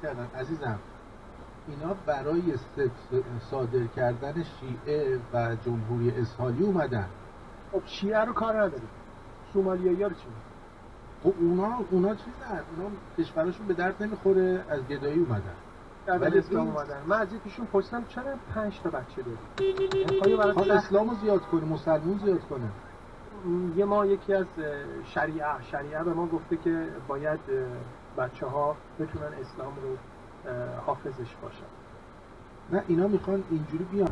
کردن عزیزم. اینا برای صادر کردن شیعه و جمهوری اسحاقی اومدن. خب شیعه رو کار نداریم، سومالیایی‌ها رو چی؟ خب اونا چیزن، اونا کشورشون به درد نمیخوره، از گدایی اومدن. ولی اسلام اومدن. من از یکیشون پرسیدم چرا 5 تا بچه داری؟ خواهی اسلامو زیاد کنه، مسلمون زیاد کنه. یه ما یکی از شریعه به ما گفته که باید بچه‌ها بتونن اسلام رو حافظش باشن. نه اینا میخوان اینجوری بیان.